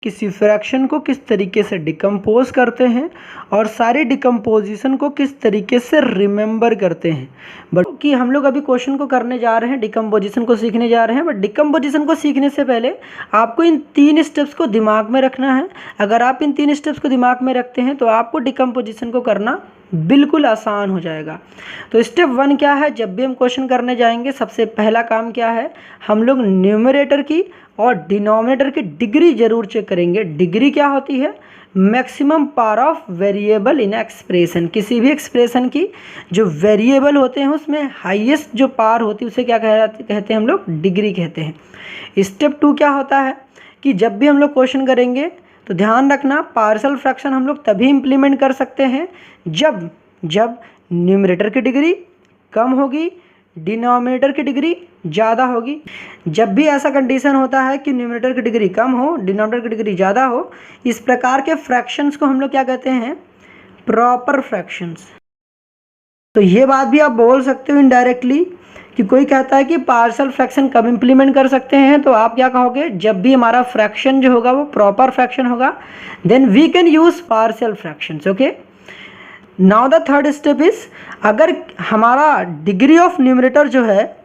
किसी फ्रैक्शन को किस तरीके से डिकम्पोज करते हैं और सारी डिकम्पोजिशन को किस तरीके से रिमेंबर करते हैं। बट कि हम लोग अभी क्वेश्चन को करने जा रहे हैं, डिकम्पोजिशन को सीखने जा रहे हैं। बट डिकम्पोजिशन को सीखने से पहले आपको इन 3 स्टेप्स को दिमाग में रखना है। अगर आप इन 3 स्टेप्स को दिमाग में रखते हैं तो आपको डिकम्पोजिशन को करना बिल्कुल आसान हो जाएगा। तो स्टेप 1 क्या है, जब भी हम क्वेश्चन करने जाएंगे सबसे पहला काम क्या है, हम लोग न्यूमरेटर की और डिनोमिनेटर की डिग्री जरूर चेक करेंगे। डिग्री क्या होती है, maximum power of variable in expression. किसी भी एक्सप्रेशन की जो वेरिएबल होते हैं उसमें हाईएस्ट जो पावर होती है उसे क्या कहते हैं हम लोग, डिग्री कहते हैं। स्टेप 2 क्या होता है कि जब भी हम लोग क्वेश्चन करेंगे तो ध्यान रखना, पार्शियल फ्रैक्शन हम लोग तभी इम्प्लीमेंट कर सकते हैं जब न्यूमरेटर की डिग्री कम होगी, डिनोमिनेटर की डिग्री ज़्यादा होगी। जब भी ऐसा कंडीशन होता है कि न्यूमरेटर की डिग्री कम हो, डिनोमिनेटर की डिग्री ज़्यादा हो, इस प्रकार के फ्रैक्शंस को हम लोग क्या कहते हैं, प्रॉपर फ्रैक्शंस। तो ये बात भी आप बोल सकते हो इनडायरेक्टली कि कोई कहता है कि पार्शियल फ्रैक्शन कब इम्प्लीमेंट कर सकते हैं, तो आप क्या कहोगे, जब भी हमारा फ्रैक्शन जो होगा वो प्रॉपर फ्रैक्शन होगा, then we can use partial fractions. Okay, now the third step is, अगर हमारा डिग्री ऑफ न्यूमरेटर जो है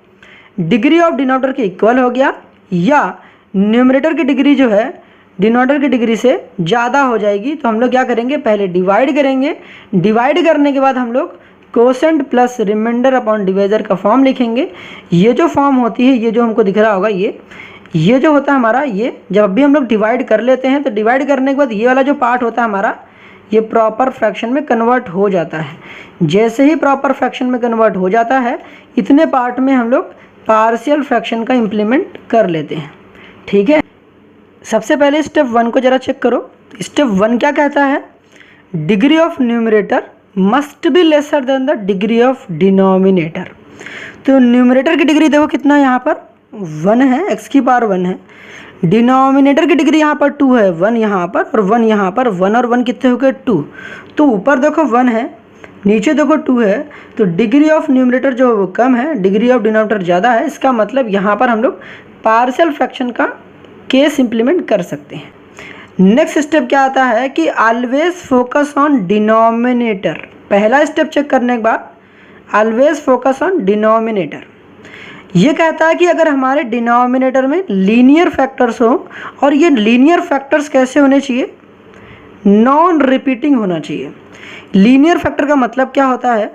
डिग्री ऑफ डिनोमिनेटर के इक्वल हो गया या न्यूमरेटर की डिग्री जो है डिनोमिनेटर की डिग्री से ज़्यादा हो जाएगी, तो हम लोग क्या करेंगे, पहले डिवाइड करेंगे। डिवाइड करने के बाद हम लोग quotient plus remainder upon divisor का फॉर्म लिखेंगे। ये जो फॉर्म होती है, ये जो हमको दिख रहा होगा, ये जो होता है हमारा, ये जब भी हम लोग डिवाइड कर लेते हैं तो डिवाइड करने के बाद ये वाला जो पार्ट होता है हमारा, ये प्रॉपर फ्रैक्शन में कन्वर्ट हो जाता है। जैसे ही प्रॉपर फ्रैक्शन में कन्वर्ट हो जाता है, इतने पार्ट में हम लोग पार्शियल फ्रैक्शन का इम्प्लीमेंट कर लेते हैं। ठीक है, सबसे पहले स्टेप 1 को जरा चेक करो। स्टेप 1 क्या कहता है, degree of numerator must be lesser than the degree of denominator. तो न्यूमरेटर की डिग्री देखो कितना यहाँ पर 1 है, x की पावर 1 है। डिनोमिनेटर की डिग्री यहाँ पर 2 है, 1 यहाँ पर और 1 यहाँ पर। 1 और 1 कितने हो गए, 2। तो ऊपर देखो 1 है, नीचे देखो 2 है, तो डिग्री ऑफ न्यूमरेटर जो है वो कम है, डिग्री ऑफ डिनोमिनेटर ज़्यादा है। इसका मतलब यहाँ पर हम लोग पार्शियल फ्रैक्शन का केस इम्प्लीमेंट कर सकते हैं। नेक्स्ट स्टेप क्या आता है कि ऑलवेज फोकस ऑन डिनोमिनेटर। पहला स्टेप चेक करने के बाद ऑलवेज फोकस ऑन डिनोमिनेटर। ये कहता है कि अगर हमारे डिनोमिनेटर में लीनियर फैक्टर्स हो, और ये लीनियर फैक्टर्स कैसे होने चाहिए, नॉन रिपीटिंग होना चाहिए। लीनियर फैक्टर का मतलब क्या होता है,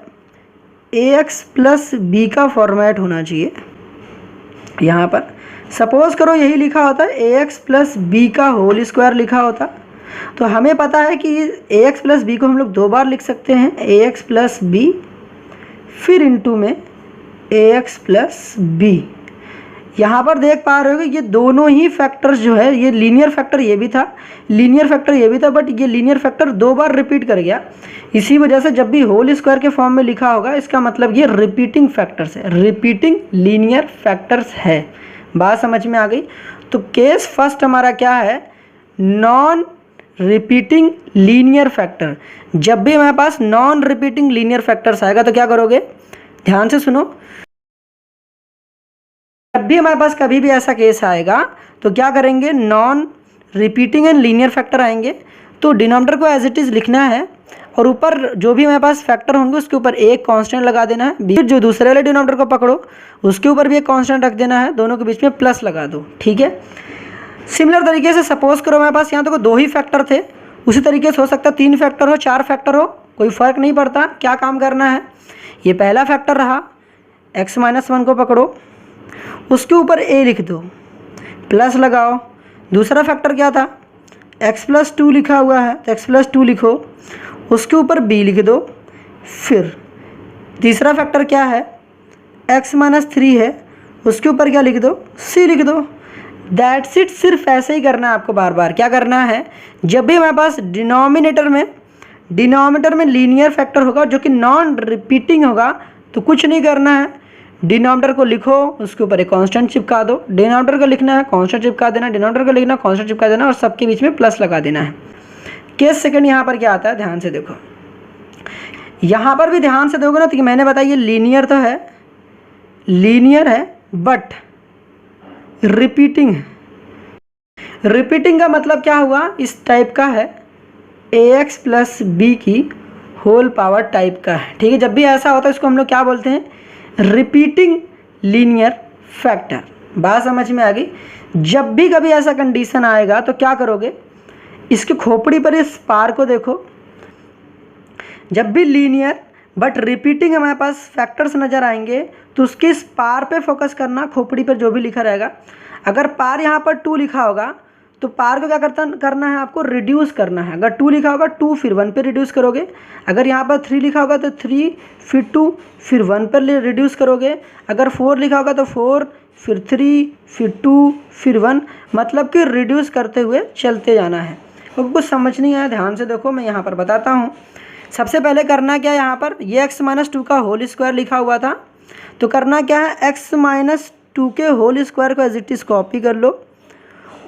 ax प्लस बी का फॉर्मेट होना चाहिए। यहाँ पर सपोज करो यही लिखा होता है ax प्लस बी का होल स्क्वायर लिखा होता, तो हमें पता है कि ax प्लस बी को हम लोग 2 बार लिख सकते हैं, ax प्लस बी फिर इनटू में ax प्लस बी। यहाँ पर देख पा रहे हो कि ये दोनों ही फैक्टर्स जो है, ये लीनियर फैक्टर ये भी था, लीनियर फैक्टर ये भी था, बट ये लीनियर फैक्टर 2 बार रिपीट कर गया। इसी वजह से जब भी होल स्क्वायर के फॉर्म में लिखा होगा, इसका मतलब ये रिपीटिंग फैक्टर्स है, रिपीटिंग लीनियर फैक्टर्स है। बात समझ में आ गई। तो केस फर्स्ट हमारा क्या है, नॉन रिपीटिंग लीनियर फैक्टर। जब भी हमारे पास नॉन रिपीटिंग लीनियर फैक्टर्स आएगा तो क्या करोगे, ध्यान से सुनो, जब भी हमारे पास कभी भी ऐसा केस आएगा तो क्या करेंगे, non repeating and linear factor आएंगे तो डिनोमिनेटर को एज इट इज़ लिखना है, और ऊपर जो भी हमारे पास फैक्टर होंगे उसके ऊपर एक कांस्टेंट लगा देना है। फिर जो दूसरे वाले डिनोमिनेटर को पकड़ो उसके ऊपर भी एक कांस्टेंट रख देना है, दोनों के बीच में प्लस लगा दो। ठीक है, सिमिलर तरीके से सपोज करो हमारे पास यहाँ तो 2 ही फैक्टर थे, उसी तरीके से हो सकता है 3 फैक्टर हो, 4 फैक्टर हो, कोई फ़र्क नहीं पड़ता। क्या काम करना है, ये पहला फैक्टर रहा, x माइनस 1 को पकड़ो, उसके ऊपर a लिख दो, प्लस लगाओ। दूसरा फैक्टर क्या था, x प्लस 2 लिखा हुआ है, तो x प्लस 2 लिखो, उसके ऊपर b लिख दो। फिर तीसरा फैक्टर क्या है, x माइनस 3 है, उसके ऊपर क्या लिख दो, c लिख दो। That's it. सिर्फ ऐसे ही करना है आपको, बार बार क्या करना है, जब भी हमारे पास डिनोमिनेटर में लीनियर फैक्टर होगा जो कि नॉन रिपीटिंग होगा, तो कुछ नहीं करना है, डिनोमिनेटर को लिखो, उसके ऊपर एक कांस्टेंट चिपका दो। डिनोमिनेटर को लिखना है, कांस्टेंट चिपका देना, डिनोमिनेटर को लिखना, कांस्टेंट चिपका देना, और सबके बीच में प्लस लगा देना है। केस सेकंड यहाँ पर क्या आता है, ध्यान से देखो, यहाँ पर भी ध्यान से देखोगे ना, तो मैंने बताया ये लीनियर तो है, लीनियर है बट रिपीटिंग है। रिपीटिंग का मतलब क्या हुआ, इस टाइप का है, ax प्लस बी की होल पावर टाइप का है। ठीक है, जब भी ऐसा होता है इसको हम लोग क्या बोलते हैं, रिपीटिंग लीनियर फैक्टर। बात समझ में आ गई। जब भी कभी ऐसा कंडीशन आएगा तो क्या करोगे, इसकी खोपड़ी पर इस पार को देखो, जब भी लीनियर बट रिपीटिंग हमारे पास फैक्टर्स नज़र आएंगे तो उसके इस पार पे फोकस करना, खोपड़ी पर जो भी लिखा रहेगा। अगर पार यहाँ पर 2 लिखा होगा तो पार को क्या करना है आपको, रिड्यूस करना है। अगर 2 लिखा होगा 2 फिर 1 पे रिड्यूस करोगे, अगर यहाँ पर 3 लिखा होगा तो 3 फिर 2 फिर 1 पर रिड्यूस करोगे, अगर 4 लिखा होगा तो 4 फिर 3 फिर 2 फिर 1, मतलब कि रिड्यूस करते हुए चलते जाना है। तो कुछ समझ नहीं आया, ध्यान से देखो, मैं यहाँ पर बताता हूँ। सबसे पहले करना क्या है, यहाँ पर ये x माइनस 2 का होल स्क्वायर लिखा हुआ था, तो करना क्या है, x माइनस 2 के होल स्क्वायर को एज इट इज़ कॉपी कर लो,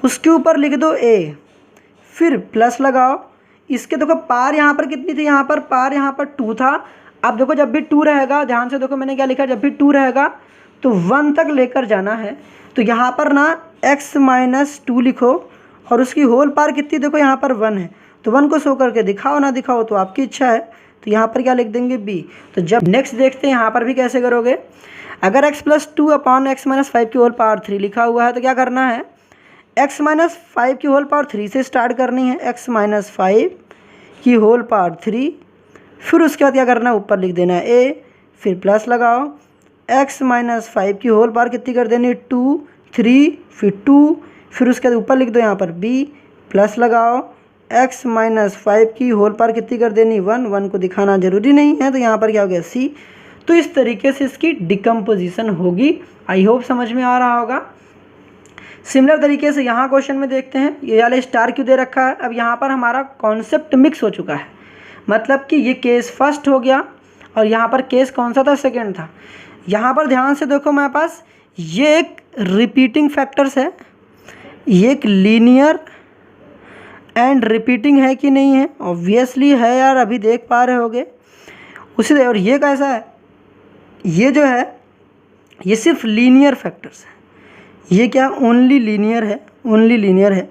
उसके ऊपर लिख दो a, फिर प्लस लगाओ। इसके देखो पार यहाँ पर कितनी थी, यहाँ पर पार यहाँ पर 2 था। अब देखो जब भी 2 रहेगा, ध्यान से देखो मैंने क्या लिखा, जब भी 2 रहेगा तो 1 तक लेकर जाना है। तो यहाँ पर ना x माइनस 2 लिखो और उसकी होल पार कितनी, देखो यहाँ पर 1 है, तो 1 को शो करके दिखाओ ना दिखाओ तो आपकी इच्छा है। तो यहाँ पर क्या लिख देंगे b। तो जब नेक्स्ट देखते हैं यहाँ पर भी कैसे करोगे। अगर x plus 2 upon x minus 5 की होल पावर 3 लिखा हुआ है तो क्या करना है, x माइनस 5 की होल पावर 3 से स्टार्ट करनी है, x माइनस 5 की होल पावर 3, फिर उसके बाद क्या करना है, ऊपर लिख देना है a, फिर प्लस लगाओ, x माइनस 5 की होल पावर कितनी कर देनी, 2 3 फिर 2, फिर उसके बाद ऊपर लिख दो यहाँ पर b, प्लस लगाओ, x माइनस 5 की होल पावर कितनी कर देनी, 1, 1 को दिखाना जरूरी नहीं है, तो यहाँ पर क्या हो गया c। तो इस तरीके से इसकी डिकम्पोजिशन होगी। आई होप समझ में आ रहा होगा। सिमिलर तरीके से यहाँ क्वेश्चन में देखते हैं, ये वाले स्टार क्यों दे रखा है। अब यहाँ पर हमारा कॉन्सेप्ट मिक्स हो चुका है, मतलब कि ये केस फर्स्ट हो गया और यहाँ पर केस कौन सा था, सेकंड था। यहाँ पर ध्यान से देखो मेरे पास ये एक रिपीटिंग फैक्टर्स है, ये एक लीनियर एंड रिपीटिंग है कि नहीं है, ऑब्वियसली है यार, अभी देख पा रहे होगे उसी। और ये कैसा है, ये जो है ये सिर्फ लीनियर फैक्टर्स है, ये क्या ओनली लीनियर है, ओनली लीनियर है।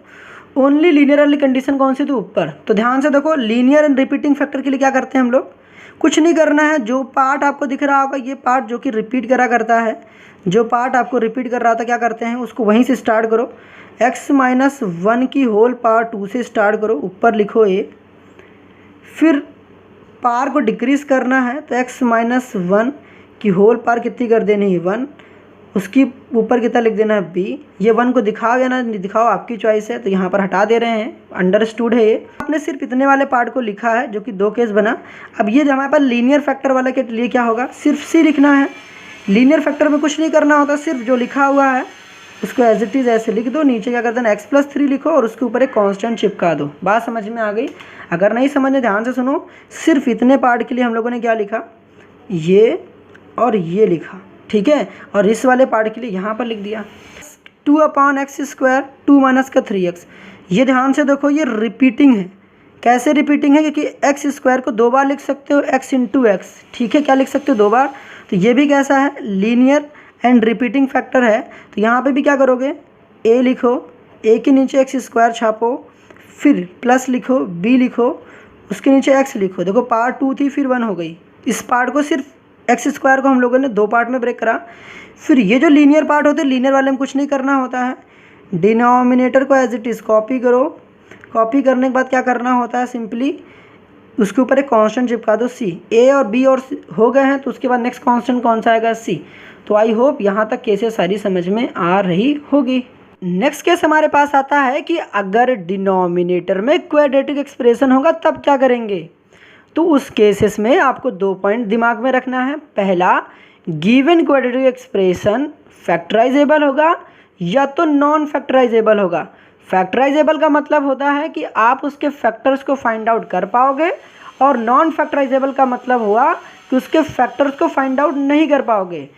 ओनली लीनियर वाली कंडीशन कौन सी थी, ऊपर। तो ध्यान से देखो, लीनियर एंड रिपीटिंग फैक्टर के लिए क्या करते हैं हम लोग, कुछ नहीं करना है। जो पार्ट आपको दिख रहा होगा, ये पार्ट जो कि रिपीट करा करता है, जो पार्ट आपको रिपीट कर रहा था, क्या करते हैं उसको वहीं से स्टार्ट करो। x माइनस 1 की होल पावर 2 से स्टार्ट करो, ऊपर लिखो a, फिर पार को डिक्रीज करना है तो x माइनस 1 की होल पावर कितनी कर देनी है, 1, उसकी ऊपर कितना लिख देना है b। ये 1 को दिखाओ या ना दिखाओ आपकी चॉइस है, तो यहाँ पर हटा दे रहे हैं, अंडरस्टूड है ये। आपने सिर्फ इतने वाले पार्ट को लिखा है जो कि 2 केस बना। अब ये जो हमारे पास लीनियर फैक्टर वाले के लिए क्या होगा, सिर्फ c लिखना है। लीनियर फैक्टर में कुछ नहीं करना होता, सिर्फ जो लिखा हुआ है उसको एज इट इज़ ऐसे लिख दो, नीचे क्या कर देना x प्लस 3 लिखो और उसके ऊपर एक कांस्टेंट चिपका दो। बात समझ में आ गई। अगर नहीं समझ में, ध्यान से सुनो, सिर्फ इतने पार्ट के लिए हम लोगों ने क्या लिखा, ये और ये लिखा, ठीक है। और इस वाले पार्ट के लिए यहाँ पर लिख दिया 2 अपॉन एक्स स्क्वायर, 2 माइनस का 3x। ये ध्यान से देखो, ये रिपीटिंग है। कैसे रिपीटिंग है, क्योंकि एक्स स्क्वायर को 2 बार लिख सकते हो, x इंटू एक्स, ठीक है, क्या लिख सकते हो 2 बार। तो ये भी कैसा है, लीनियर एंड रिपीटिंग फैक्टर है। तो यहाँ पे भी क्या करोगे, a लिखो, a के नीचे एक्स स्क्वायर छापो, फिर प्लस लिखो, b लिखो, उसके नीचे x लिखो। देखो पार्ट 2 थी, फिर 1 हो गई। इस पार्ट को सिर्फ एक्स स्क्वायर को हम लोगों ने 2 पार्ट में ब्रेक करा। फिर ये जो लीनियर पार्ट होते हैं, लीनियर वाले में कुछ नहीं करना होता है, डिनोमिनेटर को एज इट इज़ कॉपी करो। कॉपी करने के बाद क्या करना होता है, सिंपली उसके ऊपर एक कांस्टेंट चिपका दो c। a और b और हो गए हैं, तो उसके बाद नेक्स्ट कांस्टेंट कौन सा आएगा, c। तो आई होप यहाँ तक केसेस सारी समझ में आ रही होगी। नेक्स्ट केस हमारे पास आता है कि अगर डिनोमिनेटर में क्वाड्रेटिक एक्सप्रेशन होगा तब क्या करेंगे। तो उस केसेस में आपको 2 पॉइंट दिमाग में रखना है। पहला, गिवन क्वाड्रेटिक एक्सप्रेशन फैक्टराइजेबल होगा या तो नॉन फैक्टराइजेबल होगा। फैक्टराइजेबल का मतलब होता है कि आप उसके फैक्टर्स को फाइंड आउट कर पाओगे, और नॉन फैक्टराइजेबल का मतलब हुआ कि उसके फैक्टर्स को फाइंड आउट नहीं कर पाओगे।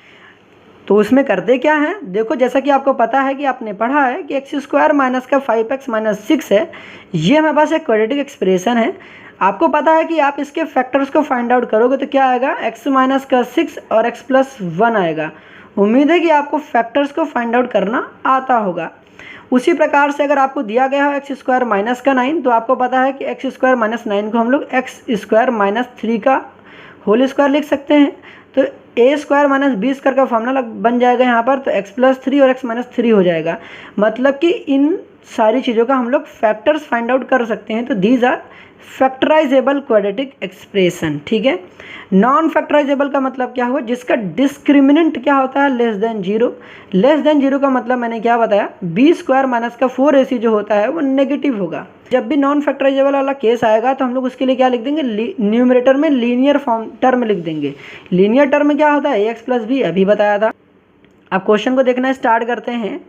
तो उसमें करते क्या है, देखो जैसा कि आपको पता है कि आपने पढ़ा है कि एक्स स्क्वायर माइनस का 5x माइनस 6 है, ये हमारे पास एक क्वाड्रेटिक एक्सप्रेशन है। आपको पता है कि आप इसके फैक्टर्स को फाइंड आउट करोगे तो क्या आएगा, x माइनस का 6 और x प्लस 1 आएगा। उम्मीद है कि आपको फैक्टर्स को फाइंड आउट करना आता होगा। उसी प्रकार से अगर आपको दिया गया है एक्स स्क्वायर माइनस का 9, तो आपको पता है कि एक्स स्क्वायर माइनस 9 को हम लोग एक्स स्क्वायर माइनस 3 का होल स्क्वायर लिख सकते हैं। तो ए स्क्वायर माइनस बी स्क्वायर का फॉर्मूला बन जाएगा यहाँ पर, तो एक्स प्लस 3 और एक्स माइनस 3 हो जाएगा। मतलब कि इन सारी चीज़ों का हम लोग फैक्टर्स फाइंड आउट कर सकते हैं। तो these are factorisable quadratic expression, ठीक है। नॉन फैक्टराइजेबल का मतलब क्या हुआ, जिसका डिस्क्रिमिनेंट क्या होता है, less than zero. Less than zero का मतलब मैंने क्या बताया, बी स्क्वायर माइनस का 4ac जो होता है वो नेगेटिव होगा। जब भी नॉन फैक्टराइजेबल वाला केस आएगा तो हम लोग उसके लिए क्या लिख देंगे, न्यूमरेटर में लीनियर फॉर्म टर्म लिख देंगे। लीनियर टर्म में क्या होता है, ax प्लस बी, अभी बताया था। अब क्वेश्चन को देखना स्टार्ट करते हैं।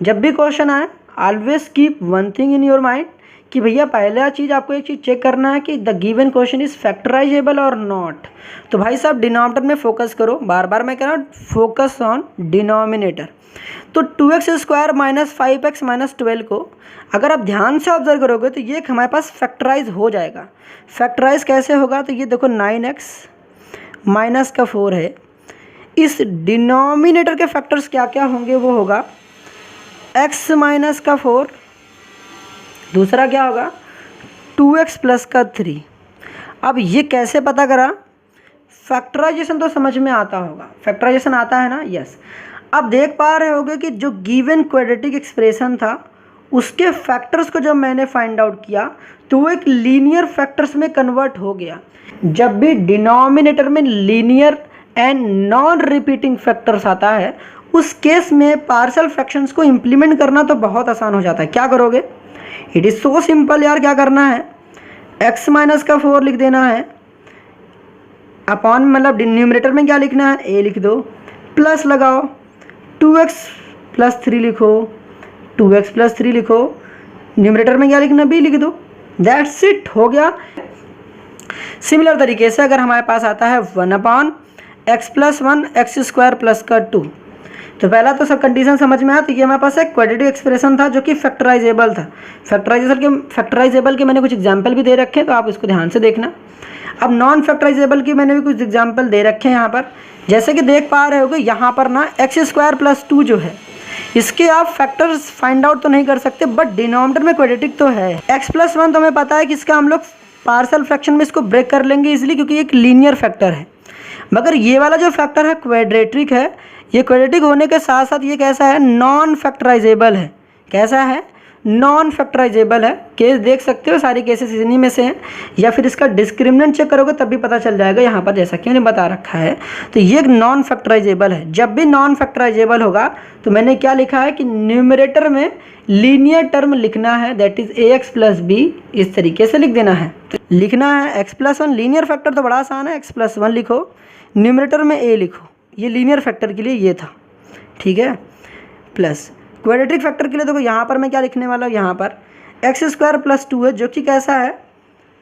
जब भी क्वेश्चन आए always keep one thing in your mind कि भैया पहला चीज़ आपको एक चीज़ चेक करना है कि the given question is factorisable और नॉट। तो भाई साहब डिनोमिनेटर में फोकस करो, बार बार मैं कह रहा हूँ फोकस ऑन डिनोमिनेटर। तो 2x square minus 5x minus 12 को अगर आप ध्यान से ऑब्जर्व करोगे तो ये हमारे पास फैक्टराइज हो जाएगा। फैक्टराइज कैसे होगा, तो ये देखो 9x माइनस का 4 है। इस डिनोमिनेटर के फैक्टर्स क्या क्या होंगे, वो होगा x माइनस का 4, दूसरा क्या होगा 2x प्लस का 3। अब ये कैसे पता करा, फैक्टराइजेशन तो समझ में आता होगा, फैक्टराइजेशन आता है ना, यस। अब देख पा रहे होगे कि जो गिवन क्वाड्रेटिक एक्सप्रेशन था उसके फैक्टर्स को जब मैंने फाइंड आउट किया तो वो एक लीनियर फैक्टर्स में कन्वर्ट हो गया। जब भी डिनोमिनेटर में linear and non repeating factors आता है उस केस में पार्शियल फ्रैक्शंस को इम्प्लीमेंट करना तो बहुत आसान हो जाता है। क्या करोगे, इट इज़ सो सिंपल यार। क्या करना है, x माइनस का 4 लिख देना है अपॉन, मतलब न्यूमरेटर में क्या लिखना है, a लिख दो, प्लस लगाओ 2x प्लस 3 लिखो, 2x प्लस 3 लिखो, न्यूमरेटर में क्या लिखना, b लिख दो, दैट्स इट, हो गया। सिमिलर तरीके से अगर हमारे पास आता है 1 upon x plus 1 x square plus का 2, तो पहला तो सब कंडीशन समझ में आया। तो ये हमारे पास एक क्वाड्रेटिक एक्सप्रेशन था जो कि फैक्टराइजेबल था। फैक्टराइजेबल के मैंने कुछ एग्जांपल भी दे रखे हैं, तो आप इसको ध्यान से देखना। अब नॉन फैक्टराइजेबल की मैंने भी कुछ एग्जांपल दे रखे हैं यहाँ पर। जैसे कि देख पा रहे होगे यहाँ पर ना एक्स स्क्वायर प्लस 2 जो है इसके आप फैक्टर्स फाइंड आउट तो नहीं कर सकते, बट डिनोमिनेटर में क्वाड्रेटिक तो है। एक्स प्लस 1 तो हमें पता है कि इसका हम लोग पार्शियल फ्रैक्शन में इसको ब्रेक कर लेंगे इजीली, क्योंकि एक लीनियर फैक्टर है। मगर ये वाला जो फैक्टर है क्वाड्रेटिक है, ये क्वाड्रेटिक होने के साथ साथ ये कैसा है, नॉन फैक्टराइजेबल है। कैसा है, नॉन फैक्टराइजेबल है। केस देख सकते हो, सारे केसेस इन्हीं में से हैं, या फिर इसका डिस्क्रिमिनेंट चेक करोगे तब भी पता चल जाएगा यहाँ पर, जैसा कि मैंने बता रखा है। तो ये नॉन फैक्टराइजेबल है। जब भी नॉन फैक्टराइजेबल होगा तो मैंने क्या लिखा है कि न्यूमरेटर में लीनियर टर्म लिखना है, that is ax plus b, इस तरीके से लिख देना है। तो लिखना है x प्लस 1, लीनियर फैक्टर तो बड़ा आसान है, x प्लस 1 लिखो, न्यूमरेटर में a लिखो, ये लीनियर फैक्टर के लिए ये था, ठीक है। प्लस क्वाड्रेटिक फैक्टर के लिए देखो यहाँ पर मैं क्या लिखने वाला हूँ, यहाँ पर एक्स स्क्वायर प्लस 2 है जो कि कैसा है,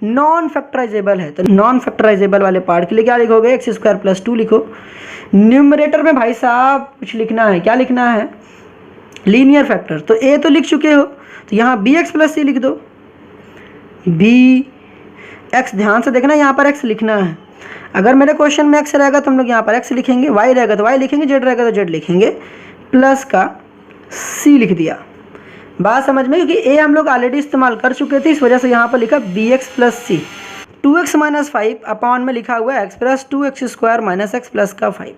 नॉन फैक्टराइजेबल है। तो नॉन फैक्टराइजेबल वाले पार्ट के लिए क्या लिखोगे, एक्स स्क्वायर प्लस 2 लिखो। न्यूमरेटर में भाई साहब कुछ लिखना है, क्या लिखना है, लीनियर फैक्टर। तो ए तो लिख चुके हो, तो यहाँ बी एक्स प्लस सी लिख दो, बी एक्स, ध्यान से देखना यहाँ पर एक्स लिखना है। अगर मेरे क्वेश्चन में एक्स रहेगा तो हम लोग यहाँ पर एक्स लिखेंगे, वाई रहेगा तो वाई लिखेंगे, जेड रहेगा तो जेड लिखेंगे, प्लस का सी लिख दिया। बात समझ में, क्योंकि ए हम लोग ऑलरेडी इस्तेमाल कर चुके थे, इस वजह से यहाँ पर लिखा बी एक्स प्लस सी। 2x माइनस 5 अपॉन में लिखा हुआ है x plus 2x square minus x plus का 5।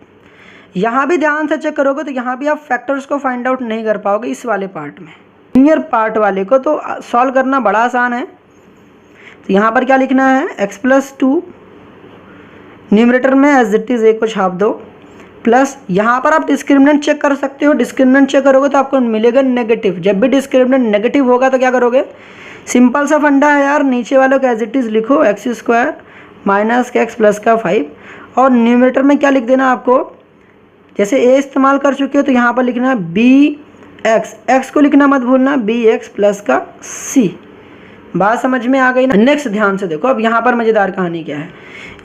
यहाँ भी ध्यान से चेक करोगे तो यहाँ भी आप फैक्टर्स को फाइंड आउट नहीं कर पाओगे इस वाले पार्ट में। लीनियर पार्ट वाले को तो सॉल्व करना बड़ा आसान है। तो यहाँ पर क्या लिखना है, एक्स प्लस 2, न्यूमरेटर में एज इट इज ए को छाप दो, प्लस यहाँ पर आप डिस्क्रिमिनेंट चेक कर सकते हो। डिस्क्रिमिनेंट चेक करोगे तो आपको मिलेगा नेगेटिव। जब भी डिस्क्रिमिनेंट नेगेटिव होगा तो क्या करोगे, सिंपल सा फंडा है यार, नीचे वालों को एज इट इज़ लिखो, x square minus x plus का 5, और न्यूमरेटर में क्या लिख देना आपको, जैसे ए इस्तेमाल कर चुके हो तो यहाँ पर लिखना है बी एक्स, एक्स को लिखना मत भूलना, बी एक्स प्लस का सी। बात समझ में आ गई ना। नेक्स्ट ध्यान से देखो, अब यहाँ पर मज़ेदार कहानी क्या है,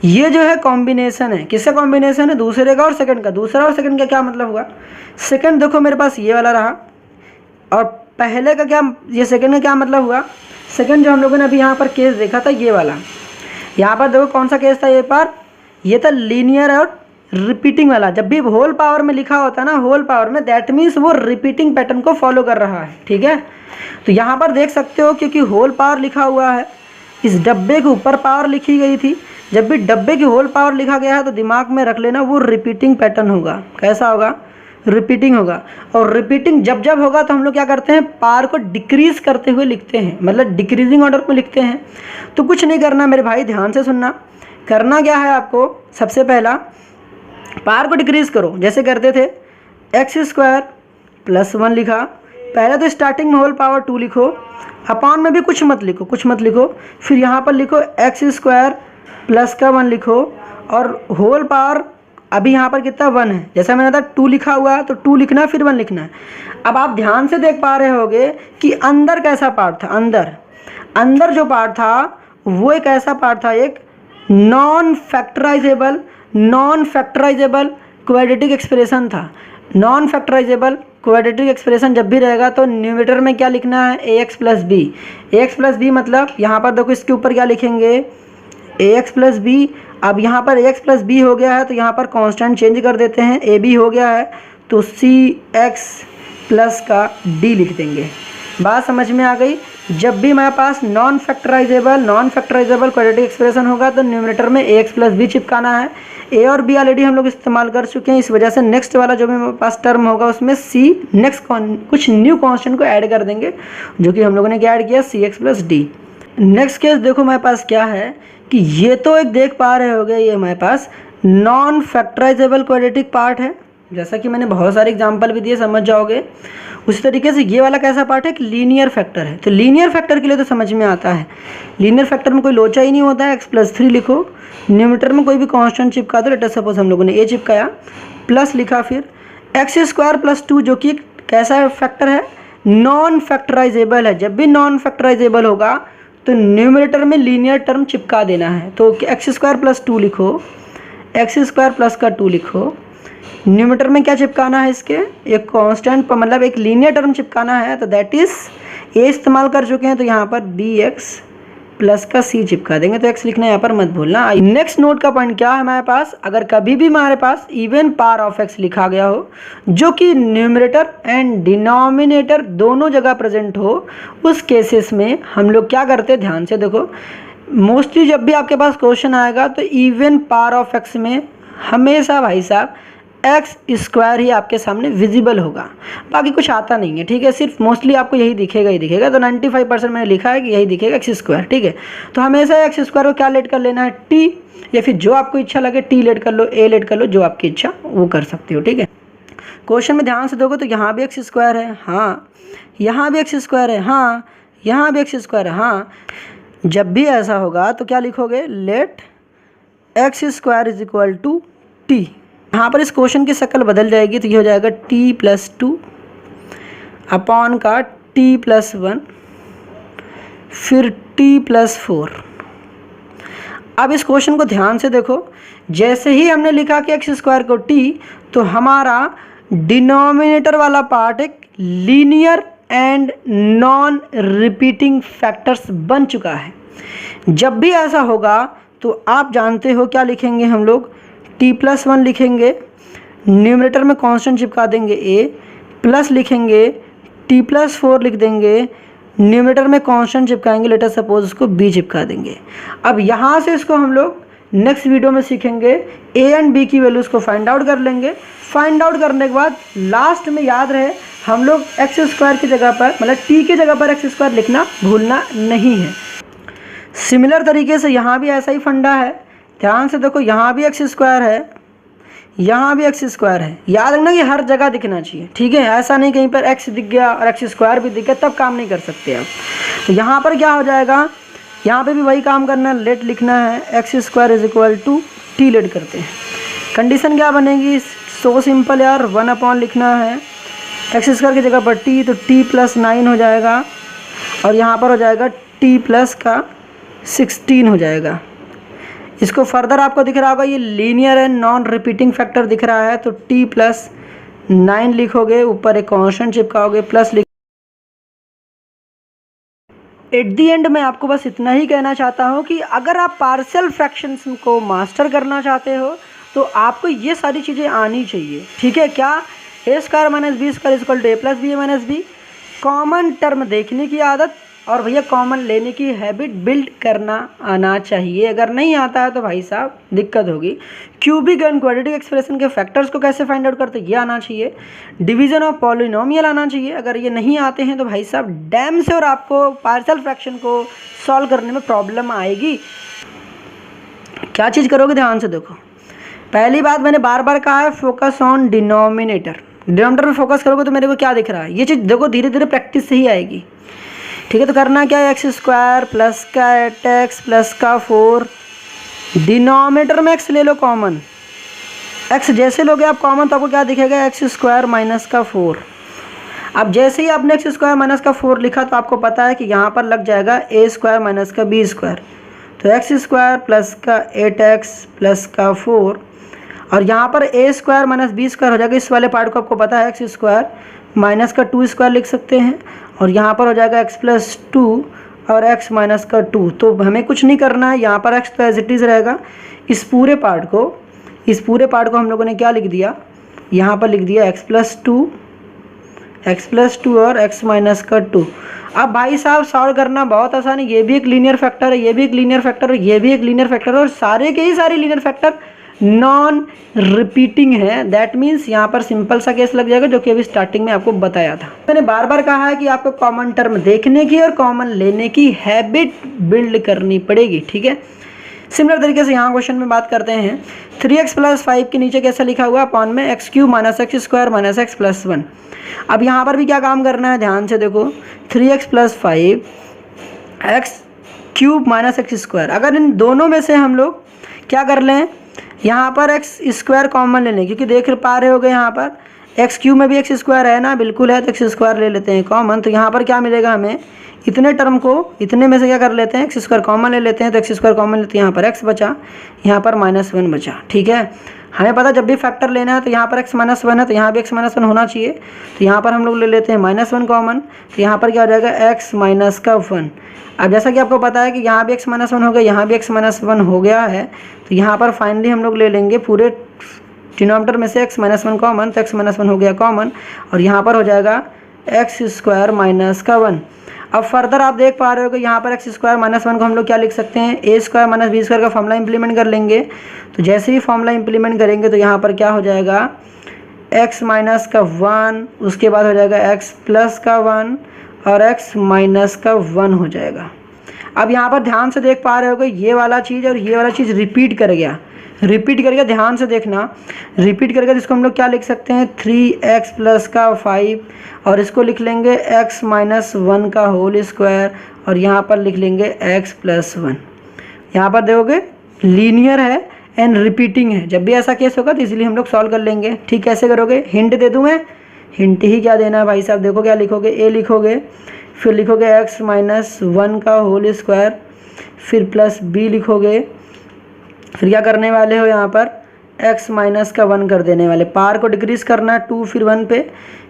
ये जो है कॉम्बिनेशन है, किसका कॉम्बिनेशन है, दूसरे का और सेकंड का। दूसरा और सेकंड का क्या मतलब हुआ, सेकंड देखो मेरे पास ये वाला रहा, और पहले का क्या, ये सेकंड का क्या मतलब हुआ, सेकंड जो हम लोगों ने अभी यहाँ पर केस देखा था ये वाला, यहाँ पर देखो कौन सा केस था, ये था लीनियर और रिपीटिंग वाला, जब भी होल पावर में लिखा होता है ना, होल पावर में, दैट मीन्स वो रिपीटिंग पैटर्न को फॉलो कर रहा है। ठीक है, तो यहाँ पर देख सकते हो क्योंकि होल पावर लिखा हुआ है, इस डब्बे के ऊपर पावर लिखी गई थी, जब भी डब्बे की होल पावर लिखा गया है तो दिमाग में रख लेना वो रिपीटिंग पैटर्न होगा। कैसा होगा? रिपीटिंग होगा। और रिपीटिंग जब जब होगा तो हम लोग क्या करते हैं, पावर को डिक्रीज करते हुए लिखते हैं, मतलब डिक्रीजिंग ऑर्डर में लिखते हैं। तो कुछ नहीं करना मेरे भाई, ध्यान से सुनना। करना क्या है आपको, सबसे पहला पावर को डिक्रीज करो, जैसे करते थे एक्स स्क्वायर प्लस 1 लिखा, पहले तो स्टार्टिंग में होल पावर 2 लिखो, अपॉन में भी कुछ मत लिखो, कुछ मत लिखो, फिर यहाँ पर लिखो एक्स स्क्वायर प्लस का 1 लिखो, और होल पावर अभी यहाँ पर कितना 1 है, जैसा मैंने बताया 2 लिखा हुआ है तो 2 लिखना है, फिर 1 लिखना है। अब आप ध्यान से देख पा रहे होगे कि अंदर कैसा पार्ट था, अंदर जो पार्ट था वो एक ऐसा पार्ट था, एक नॉन फैक्टराइजेबल क्वाड्रेटिक एक्सप्रेशन था। नॉन फैक्टराइजेबल क्वाड्रेटिक एक्सप्रेशन जब भी रहेगा तो न्यूमरेटर में क्या लिखना है, ए एक्स प्लस बी, मतलब यहाँ पर देखो इसके ऊपर क्या लिखेंगे, ए एक्स प्लस बी। अब यहाँ पर ए एक्स प्लस बी हो गया है तो यहाँ पर कांस्टेंट चेंज कर देते हैं, ए बी हो गया है तो सी एक्स प्लस का डी लिख देंगे। बात समझ में आ गई? जब भी हमारे पास नॉन फैक्टराइजेबल क्वाड्रेटिक एक्सप्रेशन होगा तो न्यूमरेटर में ए एक्स प्लस बी चिपकाना है। ए और बी ऑलरेडी हम लोग इस्तेमाल कर चुके हैं, इस वजह से नेक्स्ट वाला जो भी हमारे पास टर्म होगा उसमें सी नेक्स्ट कुछ न्यू कांस्टेंट को ऐड कर देंगे, जो कि हम लोगों ने क्या ऐड किया, C x plus D. Next case देखो हमारे पास क्या है कि ये तो एक देख पा रहे होगे, ये हमारे पास नॉन फैक्टराइजेबल क्वाड्रेटिक पार्ट है, जैसा कि मैंने बहुत सारे एग्जांपल भी दिए, समझ जाओगे। उसी तरीके से ये वाला कैसा पार्ट है, एक लीनियर फैक्टर है। तो लीनियर फैक्टर के लिए तो समझ में आता है, लीनियर फैक्टर में कोई लोचा ही नहीं होता है, एक्स प्लस 3 लिखो, न्यूमरेटर में कोई भी कांस्टेंट चिपका दो, लेट अस सपोज हम लोगों ने ए चिपकाया, प्लस लिखा, फिर एक्स स्क्वायर प्लस 2 जो कि कैसा फैक्टर है, नॉन फैक्टराइजेबल है। जब भी नॉन फैक्टराइजेबल होगा तो न्यूमरेटर में लीनियर टर्म चिपका देना है, तो एक्स स्क्वायर प्लस 2 लिखो, एक्स स्क्वायर प्लस का 2 लिखो, न्यूमरेटर में क्या चिपकाना है, इसके एक कांस्टेंट मतलब एक लीनियर टर्म चिपकाना है, तो दैट इज ए इस्तेमाल कर चुके हैं तो यहाँ पर बी एक्स प्लस का सी चिपका देंगे, तो एक्स लिखना यहाँ पर मत भूलना। नेक्स्ट नोट का पॉइंट क्या है हमारे पास, अगर कभी भी हमारे पास इवन पावर ऑफ एक्स लिखा गया हो जो कि न्यूमरेटर एंड डिनोमिनेटर दोनों जगह प्रेजेंट हो, उस केसेस में हम लोग क्या करते हैं, ध्यान से देखो। मोस्टली जब भी आपके पास क्वेश्चन आएगा तो इवन पावर ऑफ एक्स में हमेशा भाई साहब एक्स स्क्वायर ही आपके सामने विजिबल होगा, बाकी कुछ आता नहीं है। ठीक है, सिर्फ मोस्टली आपको यही दिखेगा ही दिखेगा, तो 95% मैंने लिखा है कि यही दिखेगा, एक्स स्क्वायर। ठीक है, तो हमेशा एक्स स्क्वायर को क्या लेट कर लेना है, टी, या फिर जो आपको इच्छा लगे टी लेट कर लो, ए लेट कर लो, जो आपकी इच्छा वो कर सकते हो। ठीक है, क्वेश्चन में ध्यान से देखो तो यहाँ भी एक्स स्क्वायर है, हाँ, यहाँ भी एक्स स्क्वायर है, हाँ, यहाँ भी एक्स स्क्वायर है, हाँ। जब भी ऐसा होगा तो क्या लिखोगे, let x square is equal to t. यहाँ पर इस क्वेश्चन की शक्ल बदल जाएगी, तो ये हो जाएगा टी प्लस 2 अपॉन का टी प्लस 1 फिर टी प्लस 4। अब इस क्वेश्चन को ध्यान से देखो, जैसे ही हमने लिखा कि एक्स स्क्वायर को टी, तो हमारा डिनोमिनेटर वाला पार्ट एक linear and non repeating factors बन चुका है। जब भी ऐसा होगा तो आप जानते हो क्या लिखेंगे हम लोग, टी प्लस 1 लिखेंगे, न्यूमरेटर में कांस्टेंट चिपका देंगे ए, प्लस लिखेंगे, टी प्लस 4 लिख देंगे, न्यूमरेटर में कांस्टेंट चिपकाएंगे, लेट अस सपोज उसको बी चिपका देंगे। अब यहाँ से इसको हम लोग नेक्स्ट वीडियो में सीखेंगे, ए एंड बी की वैल्यूज़ को फाइंड आउट कर लेंगे। फाइंड आउट करने के बाद लास्ट में याद रहे हम लोग एक्स स्क्वायर की जगह पर, मतलब टी की जगह पर एक्स स्क्वायर लिखना भूलना नहीं है। सिमिलर तरीके से यहाँ भी ऐसा ही फंडा है, ध्यान से देखो, यहाँ भी एक्स स्क्वायर है, यहाँ भी एक्स स्क्वायर है। याद रखना कि हर जगह दिखना चाहिए, ठीक है, ऐसा नहीं कहीं पर एक्स दिख गया और एक्स स्क्वायर भी दिख गया तब काम नहीं कर सकते आप। तो यहाँ पर क्या हो जाएगा, यहाँ पे भी वही काम करना है, लेट लिखना है x square is equal to t, let करते हैं। कंडीशन क्या बनेगी, सो सिंपल यार, 1 अपॉन लिखना है, एक्स स्क्वायर की जगह पर टी, तो टी प्लस 9 हो जाएगा, और यहाँ पर हो जाएगा टी प्लस का 16 हो जाएगा। इसको फर्दर आपको दिख रहा होगा, ये linear and non repeating factor दिख रहा है, तो टी प्लस 9 लिखोगे, ऊपर एक कांस्टेंट चिपकाओगे, प्लस लिख। एट दी एंड मैं आपको बस इतना ही कहना चाहता हूँ कि अगर आप पार्शियल फ्रैक्शंस को मास्टर करना चाहते हो तो आपको ये सारी चीज़ें आनी चाहिए, ठीक है। क्या A square minus B square equal to A plus B minus B, common term देखने की आदत और भैया कॉमन लेने की हैबिट बिल्ड करना आना चाहिए। अगर नहीं आता है तो भाई साहब दिक्कत होगी। क्यूबिक एंड क्वाड्रेटिक एक्सप्रेशन के फैक्टर्स को कैसे फाइंड आउट करते ये आना चाहिए। डिवीजन ऑफ पॉलिनोमियल आना चाहिए। अगर ये नहीं आते हैं तो भाई साहब डैम से और आपको पार्शियल फ्रैक्शन को सॉल्व करने में प्रॉब्लम आएगी। क्या चीज़ करोगे ध्यान से देखो। पहली बात मैंने बार बार कहा है, फोकस ऑन डिनोमिनेटर। डिनोमिनेटर में फोकस करोगे तो मेरे को क्या दिख रहा है, ये चीज़ देखो धीरे धीरे प्रैक्टिस से ही आएगी, ठीक है। तो करना क्या है, एक्स स्क्वायर प्लस का 8x प्लस का 4, डिनोमिनेटर में x ले लो कॉमन। x जैसे लोगे आप कॉमन तो आपको क्या दिखेगा, एक्स स्क्वायर माइनस का 4। अब जैसे ही आपने एक्स स्क्वायर माइनस का 4 लिखा तो आपको पता है कि यहाँ पर लग जाएगा ए स्क्वायर माइनस का बी स्क्वायर। तो एक्स स्क्वायर प्लस का 8x प्लस का 4 और यहाँ पर ए स्क्वायर माइनस बी स्क्वायर हो जाएगा। इस वाले पार्ट को आपको पता है एक्स स्क्वायर माइनस का 2 स्क्वायर लिख सकते हैं और यहाँ पर हो जाएगा x प्लस 2 और x माइनस का 2। तो हमें कुछ नहीं करना है, यहाँ पर x तो एज इट इज़ रहेगा। इस पूरे पार्ट को हम लोगों ने क्या लिख दिया, यहाँ पर लिख दिया x प्लस 2 और x माइनस का 2। अब भाई साहब सॉल्व करना बहुत आसान है। ये भी एक लीनियर फैक्टर है, ये भी एक लीनियर फैक्टर है, ये भी एक लीनियर फैक्टर है और सारे के ही सारे लीनियर फैक्टर नॉन रिपीटिंग है। दैट मीन्स यहाँ पर सिंपल सा केस लग जाएगा जो कि अभी स्टार्टिंग में आपको बताया था। मैंने बार बार कहा है कि आपको कॉमन टर्म देखने की और कॉमन लेने की हैबिट बिल्ड करनी पड़ेगी, ठीक है। सिमिलर तरीके से यहाँ क्वेश्चन में बात करते हैं। 3x प्लस 5 के नीचे कैसा लिखा हुआ अपॉन में x cube minus x square minus x plus 1। अब यहाँ पर भी क्या काम करना है, ध्यान से देखो। 3x plus 5 x cube minus x square, अगर इन दोनों में से हम लोग क्या कर लें, यहाँ पर एक्स स्क्वायर कॉमन ले लें, क्योंकि देख पा रहे होगे यहाँ पर एक्स क्यूब में भी एक्स स्क्वायर है ना, बिल्कुल है। तो एक्स स्क्वायर ले लेते हैं कॉमन। तो यहाँ पर क्या मिलेगा हमें, इतने टर्म को इतने में से क्या कर लेते हैं, एक्स स्क्वायर कॉमन ले लेते हैं। तो एक्स स्क्वायर कॉमन लेते हैं, यहाँ पर एक्स बचा, यहाँ पर -1 बचा, ठीक है। हमें पता जब भी फैक्टर लेना है तो यहाँ पर x -1 है तो यहाँ भी x -1 होना चाहिए। तो यहाँ पर हम लोग ले लेते हैं -1 कॉमन। तो यहाँ पर क्या हो जाएगा, x माइनस का 1। अब जैसा कि आपको पता है कि यहाँ भी x -1 हो गया, यहाँ भी x -1 हो गया है। तो यहाँ पर फाइनली हम लोग ले लेंगे पूरे डिनोमिनेटर में से x -1 कॉमन। तो x -1 हो गया कॉमन और यहाँ पर हो जाएगा एक्स स्क्वायर माइनस का 1। अब फर्दर आप देख पा रहे हो कि यहाँ पर एक्स स्क्वायर माइनस 1 को हम लोग क्या लिख सकते हैं, ए स्क्वायर माइनस बी स्क्वायर का फॉर्मूला इंप्लीमेंट कर लेंगे। तो जैसे ही फॉर्मूला इंप्लीमेंट करेंगे तो यहाँ पर क्या हो जाएगा, एक्स माइनस का 1, उसके बाद हो जाएगा एक्स प्लस का 1 और एक्स माइनस का 1 हो जाएगा। अब यहाँ पर ध्यान से देख पा रहे हो कि ये वाला चीज़ और ये वाला चीज़ रिपीट कर गया, ध्यान से देखना, रिपीट कर गया। जिसको हम लोग क्या लिख सकते हैं, 3x प्लस का 5 और इसको लिख लेंगे x माइनस 1 का होल स्क्वायर और यहाँ पर लिख लेंगे x प्लस 1। यहाँ पर देखोगे लीनियर है एंड रिपीटिंग है। जब भी ऐसा केस होगा तो इसलिए हम लोग सॉल्व कर लेंगे, ठीक। कैसे करोगे, हिंट दे दूँ मैं, हिंट ही क्या देना है भाई साहब। देखो क्या लिखोगे, a लिखोगे, फिर लिखोगे x माइनस 1 का होल स्क्वायर, फिर प्लस b लिखोगे, फिर क्या करने वाले हो, यहाँ पर x माइनस का 1 कर देने वाले। पार को डिक्रीज करना है 2 फिर 1 पे,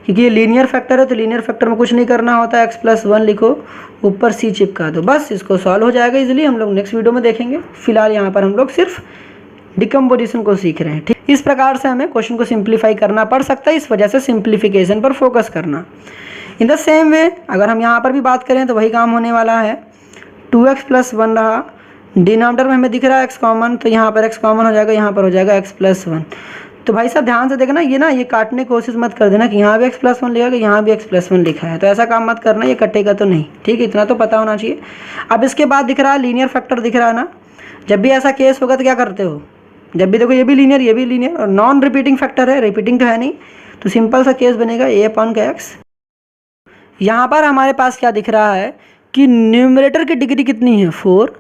क्योंकि ये लीनियर फैक्टर है तो लीनियर फैक्टर में कुछ नहीं करना होता। x प्लस 1 लिखो, ऊपर c चिपका दो, बस इसको सॉल्व हो जाएगा इजीली। हम लोग नेक्स्ट वीडियो में देखेंगे। फिलहाल यहाँ पर हम लोग सिर्फ डिकम्पोजिशन को सीख रहे हैं, ठीक। इस प्रकार से हमें क्वेश्चन को सिंप्लीफाई करना पड़ सकता है, इस वजह से सिंप्लीफिकेशन पर फोकस करना। इन द सेम वे अगर हम यहाँ पर भी बात करें तो वही काम होने वाला है। 2x प्लस 1 रहा, डिनोमिनेटर में हमें दिख रहा है x कॉमन, तो यहाँ पर x कॉमन हो जाएगा, यहाँ पर हो जाएगा x प्लस 1। तो भाई साहब ध्यान से देखना, ये काटने की कोशिश मत कर देना कि यहाँ भी x प्लस 1 लिखा है, यहाँ भी x प्लस 1 लिखा है। तो ऐसा काम मत करना, ये कटेगा तो नहीं, ठीक है। इतना तो पता होना चाहिए। अब इसके बाद दिख रहा है लीनियर फैक्टर दिख रहा है ना। जब भी ऐसा केस होगा तो क्या करते हो, जब भी देखो ये भी लीनियर और नॉन रिपीटिंग फैक्टर है, रिपीटिंग तो है नहीं, तो सिंपल सा केस बनेगा a अपॉन का x। यहाँ पर हमारे पास क्या दिख रहा है कि न्यूमरेटर की डिग्री कितनी है, 4,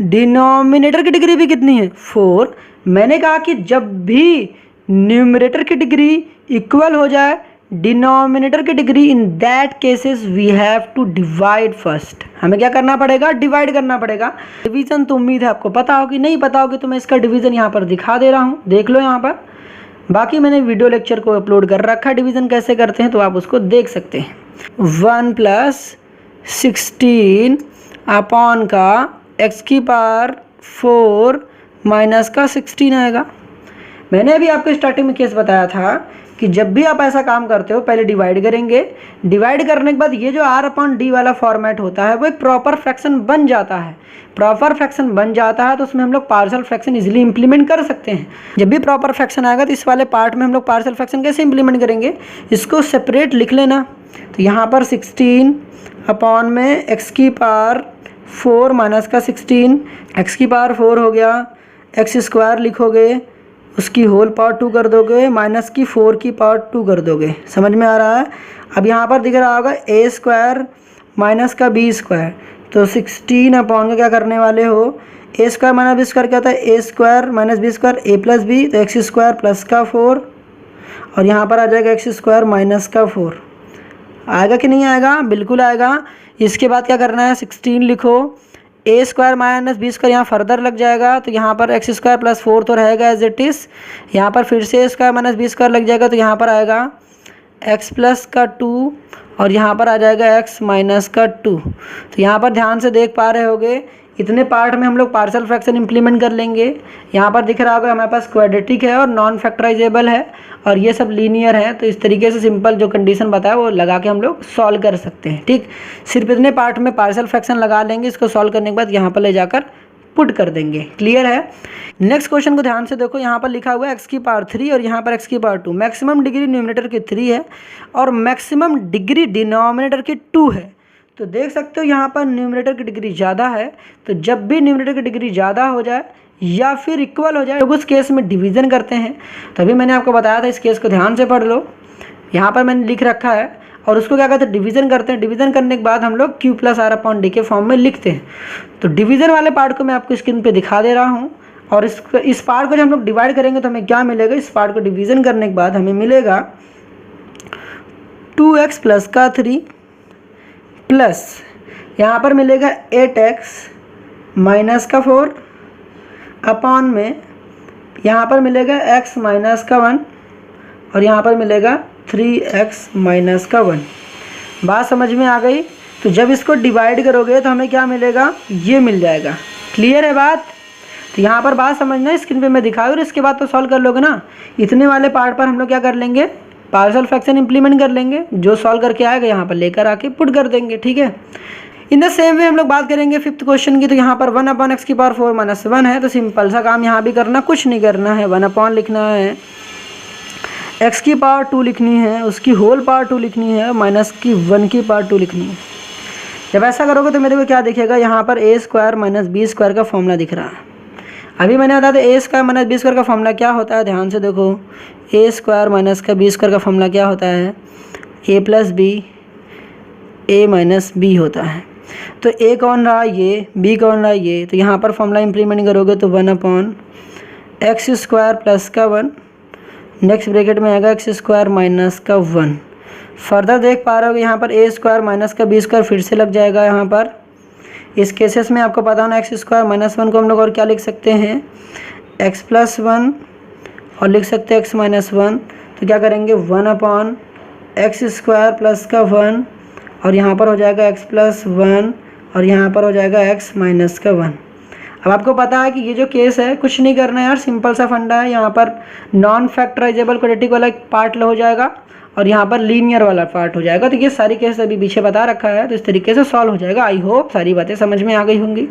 डिनोमिनेटर की डिग्री भी कितनी है, 4। मैंने कहा कि जब भी न्यूमरेटर की डिग्री इक्वल हो जाए डिनोमिनेटर की degree, in that cases we have to divide first. हमें क्या करना पड़ेगा, डिवाइड करना पड़ेगा। डिवीजन तो उम्मीद है आपको पता होगी, नहीं पता होगी तो मैं इसका डिवीजन यहाँ पर दिखा दे रहा हूँ, देख लो यहाँ पर। बाकी मैंने वीडियो लेक्चर को अपलोड कर रखा है, डिवीजन कैसे करते हैं, तो आप उसको देख सकते हैं। 1 प्लस 16 अपॉन का x की पावर 4 माइनस का 16 आएगा। मैंने अभी आपको स्टार्टिंग में केस बताया था कि जब भी आप ऐसा काम करते हो पहले डिवाइड करेंगे, डिवाइड करने के बाद ये जो r/d वाला फॉर्मेट होता है वो एक प्रॉपर फ्रैक्शन बन जाता है। प्रॉपर फ्रैक्शन बन जाता है तो उसमें हम लोग पार्शियल फ्रैक्शन इजीली इंप्लीमेंट कर सकते हैं। जब भी प्रॉपर फ्रैक्शन आएगा तो इस वाले पार्ट में हम लोग पार्शियल फ्रैक्शन कैसे इंप्लीमेंट करेंगे, इसको सेपरेट लिख लेना। तो यहाँ पर 16 अपॉन में x की पावर 4 माइनस का 16, x की पावर 4 हो गया, एक्स स्क्वायर लिखोगे, उसकी होल पावर 2 कर दोगे, माइनस की 4 की पावर 2 कर दोगे। समझ में आ रहा है। अब यहाँ पर दिख रहा होगा a स्क्वायर माइनस का b स्क्वायर, तो 16 अपॉन में क्या करने वाले हो, a square minus b square क्या होता है, a square minus b square a plus b, तो एक्स स्क्वायर प्लस का 4 और यहाँ पर आ जाएगा एक्स स्क्वायर माइनस का 4। आएगा कि नहीं आएगा, बिल्कुल आएगा। इसके बाद क्या करना है, 16 लिखो, ए स्क्वायर माइनस बी स्क्वायर यहाँ फर्दर लग जाएगा, तो यहाँ पर एक्स स्क्वायर प्लस 4 तो रहेगा एज इट इज़। यहाँ पर फिर से ए स्क्वायर माइनस बी स्क्वायर लग जाएगा, तो यहाँ पर आएगा एक्स प्लस का 2 और यहाँ पर आ जाएगा एक्स माइनस का 2। तो यहाँ पर ध्यान से देख पा रहे होगे, इतने पार्ट में हम लोग पार्शियल फ्रैक्शन इंप्लीमेंट कर लेंगे। यहाँ पर दिख रहा होगा हमारे पास क्वाड्रेटिक है और नॉन फैक्टराइजेबल है और ये सब लीनियर है। तो इस तरीके से सिंपल जो कंडीशन बताया वो लगा के हम लोग सॉल्व कर सकते हैं। ठीक, सिर्फ इतने पार्ट में पार्शियल फ्रैक्शन लगा लेंगे, इसको सॉल्व करने के बाद यहाँ पर ले जाकर पुट कर देंगे। क्लियर है। नेक्स्ट क्वेश्चन को ध्यान से देखो, यहाँ पर लिखा हुआ है एक्स की पावर 3 और यहाँ पर एक्स की पावर 2। मैक्सिमम डिग्री न्यूमरेटर की 3 है और मैक्सिमम डिग्री डिनोमिनेटर की 2 है। तो देख सकते हो यहाँ पर न्यूमरेटर की डिग्री ज़्यादा है, तो जब भी न्यूमरेटर की डिग्री ज़्यादा हो जाए या फिर इक्वल हो जाए तो उस केस में डिवीज़न करते हैं। तभी मैंने आपको बताया था, इस केस को ध्यान से पढ़ लो। यहाँ पर मैंने लिख रखा है और उसको क्या कहते हैं, डिवीज़न करते हैं। डिवीज़न करने के बाद हम लोग q plus r upon d के फॉर्म में लिखते हैं। तो डिवीज़न वाले पार्ट को मैं आपको स्क्रीन पे दिखा दे रहा हूँ और इस पार्ट को जब हम लोग डिवाइड करेंगे तो हमें क्या मिलेगा, इस पार्ट को डिवीज़न करने के बाद हमें मिलेगा 2x प्लस का 3 प्लस यहाँ पर मिलेगा 8x माइनस का 4 अपॉन में यहाँ पर मिलेगा x माइनस का 1 और यहाँ पर मिलेगा 3x माइनस का 1। बात समझ में आ गई। तो जब इसको डिवाइड करोगे तो हमें क्या मिलेगा, ये मिल जाएगा। क्लियर है बात। तो यहाँ पर बात समझना, स्क्रीन पे मैं दिखाऊँ और इसके बाद तो सॉल्व कर लोगे ना। इतने वाले पार्ट पर हम लोग क्या कर लेंगे, पार्शियल फ्रैक्शन इंप्लीमेंट कर लेंगे। जो सॉल्व करके आएगा यहाँ पर लेकर आके पुट कर देंगे। ठीक है। इन द सेम वे हम लोग बात करेंगे फिफ्थ क्वेश्चन की। तो यहाँ पर 1 अपॉन एक्स की पावर 4 माइनस 1 है, तो सिंपल सा काम यहाँ भी करना, कुछ नहीं करना है। 1 अपॉन लिखना है, एक्स की पावर 2 लिखनी है, उसकी होल पावर 2 लिखनी है, माइनस की 1 की पावर 2 लिखनी है। जब ऐसा करोगे तो मेरे को क्या दिखेगा, यहाँ पर ए स्क्वायर माइनस बी स्क्वायर का फॉर्मूला दिख रहा है। अभी मैंने बताया था ए स्क्वायर माइनस बी स्क्वायर का फॉर्मूला क्या होता है, ध्यान से देखो। ए स्क्वायर माइनस का बी स्क्वायर का फॉर्मूला क्या होता है, ए प्लस बी ए माइनस बी होता है। तो ए कौन रहा, ये, बी कौन रहा, ये। तो यहाँ पर फॉर्मूला इंप्लीमेंट करोगे तो 1 अपॉन एक्स स्क्वायर प्लस का 1, नेक्स्ट ब्रैकेट में आएगा एक्स स्क्वायर माइनस का 1। फर्दर देख पा रहे हो यहाँ पर ए स्क्वायर माइनस का बी स्क्वायर फिर से लग जाएगा। यहाँ पर इस केसेस में आपको पता होना, एक्स स्क्वायर माइनस 1 को हम लोग और क्या लिख सकते हैं, एक्स प्लस 1 और लिख सकते हैं एक्स माइनस 1। तो क्या करेंगे, 1 अपॉन एक्स स्क्वायर प्लस का 1 और यहाँ पर हो जाएगा एक्स प्लस 1 और यहाँ पर हो जाएगा एक्स माइनस का 1। अब आपको पता है कि ये जो केस है कुछ नहीं करना है यार, सिंपल सा फंडा है। यहाँ पर नॉन फैक्टराइजेबल क्वाड्रेटिक वाला पार्ट हो जाएगा और यहाँ पर लीनियर वाला पार्ट हो जाएगा। तो ये सारी केस अभी पीछे बता रखा है, तो इस तरीके से सॉल्व हो जाएगा। आई होप सारी बातें समझ में आ गई होंगी।